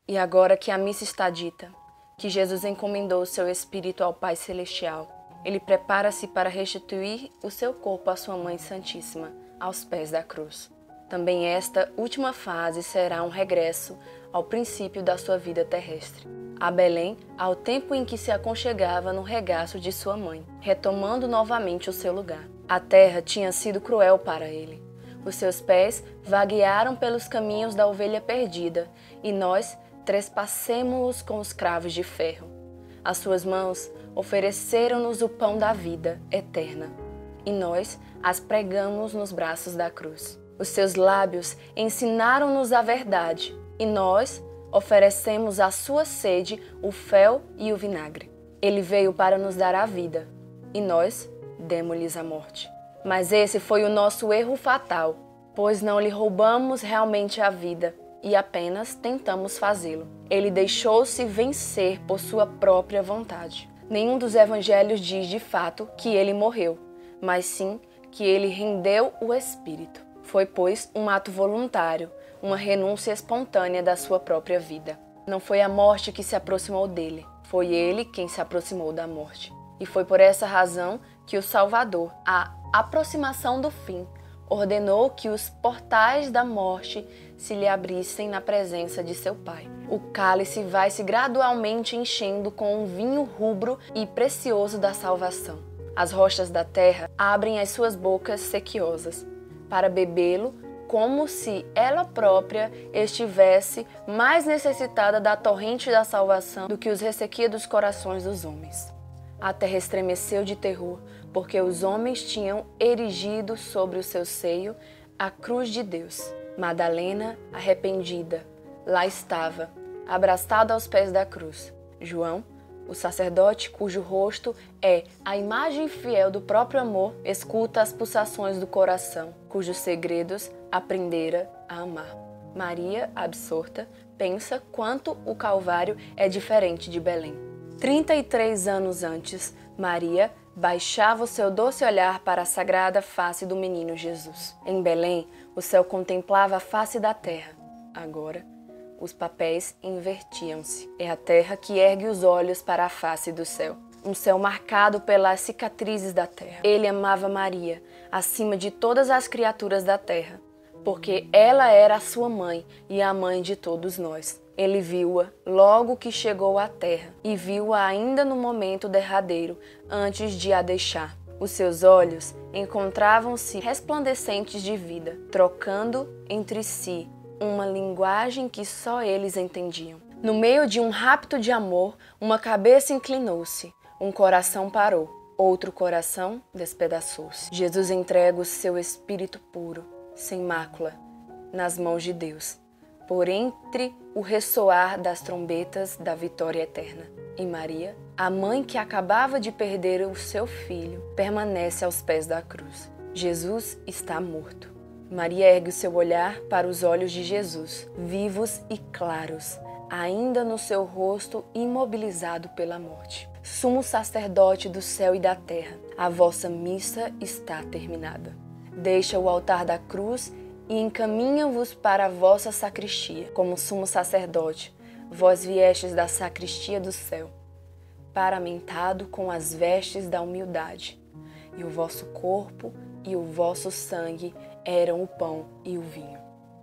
E agora que a missa está dita, que Jesus encomendou o seu Espírito ao Pai Celestial, ele prepara-se para restituir o seu corpo à sua Mãe Santíssima, aos pés da cruz. Também esta última fase será um regresso ao princípio da sua vida terrestre, a Belém, ao tempo em que se aconchegava no regaço de sua mãe, retomando novamente o seu lugar. A terra tinha sido cruel para ele. Os seus pés vaguearam pelos caminhos da ovelha perdida, e nós trespassemo-os com os cravos de ferro. As suas mãos ofereceram-nos o pão da vida eterna, e nós as pregamos nos braços da cruz. Os seus lábios ensinaram-nos a verdade, e nós oferecemos à sua sede o fel e o vinagre. Ele veio para nos dar a vida, e nós demos-lhes a morte. Mas esse foi o nosso erro fatal, pois não lhe roubamos realmente a vida, e apenas tentamos fazê-lo. Ele deixou-se vencer por sua própria vontade. Nenhum dos evangelhos diz de fato que ele morreu, mas sim que ele rendeu o Espírito. Foi, pois, um ato voluntário, uma renúncia espontânea da sua própria vida. Não foi a morte que se aproximou dele, foi ele quem se aproximou da morte. E foi por essa razão que o Salvador, a aproximação do fim, ordenou que os portais da morte se lhe abrissem na presença de seu Pai. O cálice vai se gradualmente enchendo com um vinho rubro e precioso da salvação. As rochas da terra abrem as suas bocas sequiosas para bebê-lo, como se ela própria estivesse mais necessitada da torrente da salvação do que os ressequidos corações dos homens. A terra estremeceu de terror, porque os homens tinham erigido sobre o seu seio a cruz de Deus. Madalena, arrependida, lá estava, abraçada aos pés da cruz. João, o sacerdote cujo rosto é a imagem fiel do próprio amor, escuta as pulsações do coração, cujos segredos aprendera a amar. Maria, absorta, pensa quanto o Calvário é diferente de Belém. 33 anos antes, Maria baixava o seu doce olhar para a sagrada face do menino Jesus. Em Belém, o céu contemplava a face da terra. Agora, os papéis invertiam-se. É a terra que ergue os olhos para a face do céu. Um céu marcado pelas cicatrizes da terra. Ele amava Maria, acima de todas as criaturas da terra, porque ela era a sua mãe e a mãe de todos nós. Ele viu-a logo que chegou à terra e viu-a ainda no momento derradeiro, antes de a deixar. Os seus olhos encontravam-se resplandecentes de vida, trocando entre si uma linguagem que só eles entendiam. No meio de um rapto de amor, uma cabeça inclinou-se, um coração parou, outro coração despedaçou-se. Jesus entrega o seu espírito puro, sem mácula, nas mãos de Deus, por entre o ressoar das trombetas da vitória eterna. E Maria, a mãe que acabava de perder o seu filho, permanece aos pés da cruz. Jesus está morto. Maria ergue o seu olhar para os olhos de Jesus, vivos e claros, ainda no seu rosto imobilizado pela morte. Sumo sacerdote do céu e da terra, a vossa missa está terminada. Deixa o altar da cruz e encaminha-vos para a vossa sacristia. Como sumo sacerdote, vós viestes da sacristia do céu, paramentado com as vestes da humildade, e o vosso corpo e o vosso sangue eram o pão e o vinho.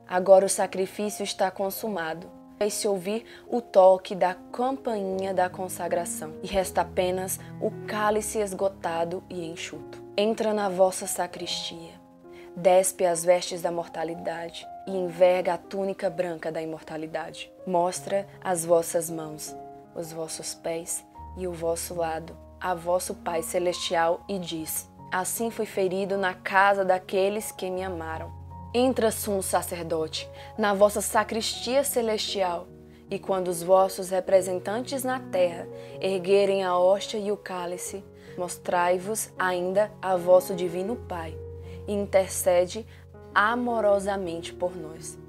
Agora o sacrifício está consumado. Fez-se ouvir o toque da campainha da consagração, e resta apenas o cálice esgotado e enxuto. Entra na vossa sacristia, despe as vestes da mortalidade e enverga a túnica branca da imortalidade. Mostra as vossas mãos, os vossos pés e o vosso lado a vosso Pai Celestial e diz: assim fui ferido na casa daqueles que me amaram. Entra, sumo sacerdote, na vossa sacristia celestial, e quando os vossos representantes na terra erguerem a hóstia e o cálice, mostrai-vos ainda a vosso divino Pai, e intercede amorosamente por nós,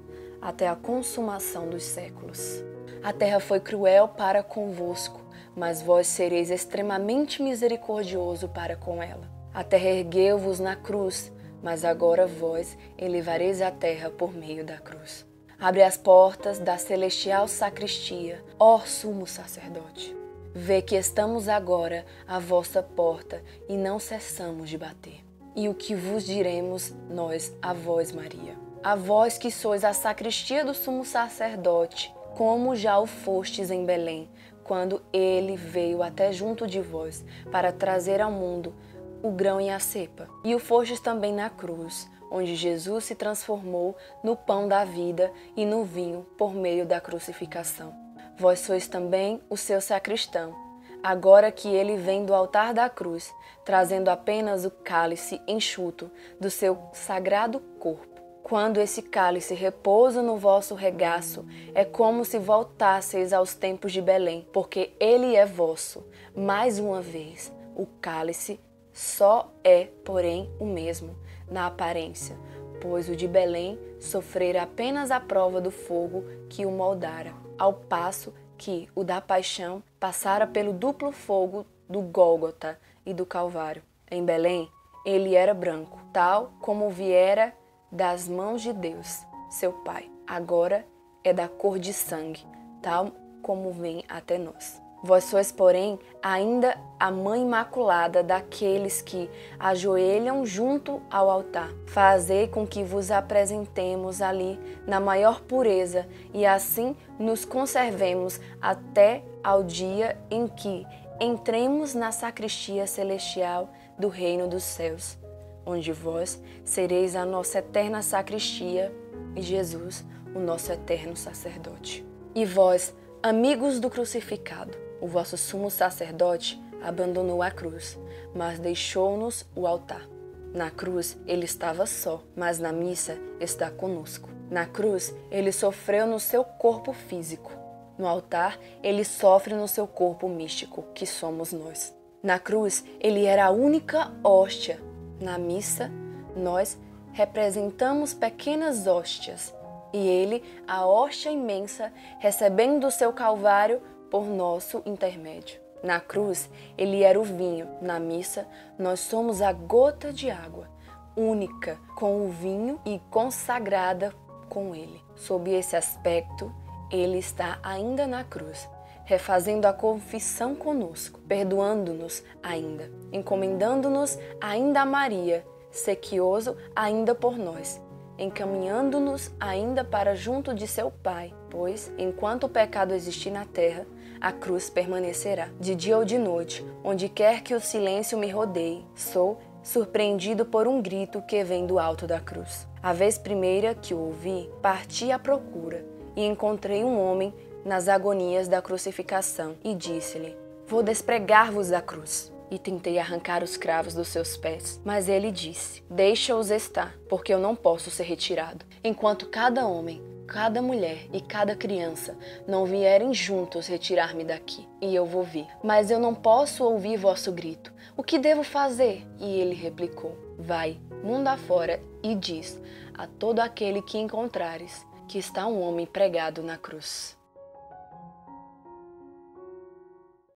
até a consumação dos séculos. A terra foi cruel para convosco, mas vós sereis extremamente misericordioso para com ela. A terra ergueu-vos na cruz, mas agora vós elevareis a terra por meio da cruz. Abre as portas da celestial sacristia, ó sumo sacerdote. Vê que estamos agora à vossa porta e não cessamos de bater. E o que vos diremos nós a vós, Maria? A vós que sois a sacristia do sumo sacerdote, como já o fostes em Belém, quando ele veio até junto de vós para trazer ao mundo o grão e a cepa. E o fostes também na cruz, onde Jesus se transformou no pão da vida e no vinho por meio da crucificação. Vós sois também o seu sacristão, agora que ele vem do altar da cruz, trazendo apenas o cálice enxuto do seu sagrado corpo. Quando esse cálice repousa no vosso regaço, é como se voltasseis aos tempos de Belém, porque ele é vosso. Mais uma vez, o cálice só é, porém, o mesmo na aparência, pois o de Belém sofrera apenas a prova do fogo que o moldara, ao passo que o da paixão passara pelo duplo fogo do Gólgota e do Calvário. Em Belém, ele era branco, tal como viera das mãos de Deus, seu Pai. Agora é da cor de sangue, tal como vem até nós. Vós sois, porém, ainda a mãe imaculada daqueles que ajoelham junto ao altar. Fazei com que vos apresentemos ali na maior pureza e assim nos conservemos até ao dia em que entremos na sacristia celestial do reino dos céus, onde vós sereis a nossa eterna sacristia e Jesus, o nosso eterno sacerdote. E vós, amigos do crucificado, o vosso sumo sacerdote abandonou a cruz, mas deixou-nos o altar. Na cruz ele estava só, mas na missa está conosco. Na cruz ele sofreu no seu corpo físico. No altar ele sofre no seu corpo místico, que somos nós. Na cruz ele era a única hóstia. Na missa nós representamos pequenas hóstias e ele, a hóstia imensa, recebendo o seu calvário por nosso intermédio. Na cruz, ele era o vinho. Na missa, nós somos a gota de água, única com o vinho e consagrada com ele. Sob esse aspecto, ele está ainda na cruz, refazendo a confissão conosco, perdoando-nos ainda, encomendando-nos ainda a Maria, sequioso ainda por nós, encaminhando-nos ainda para junto de seu Pai, pois, enquanto o pecado existir na terra, a cruz permanecerá. De dia ou de noite, onde quer que o silêncio me rodeie, sou surpreendido por um grito que vem do alto da cruz. A vez primeira que o ouvi, parti à procura e encontrei um homem nas agonias da crucificação e disse-lhe: vou despregar-vos da cruz. E tentei arrancar os cravos dos seus pés. Mas ele disse: deixa-os estar, porque eu não posso ser retirado, enquanto cada homem, cada mulher e cada criança não vierem juntos retirar-me daqui, e eu vou vir. Mas eu não posso ouvir vosso grito. O que devo fazer? E ele replicou: vai, mundo afora, e diz a todo aquele que encontrares que está um homem pregado na cruz.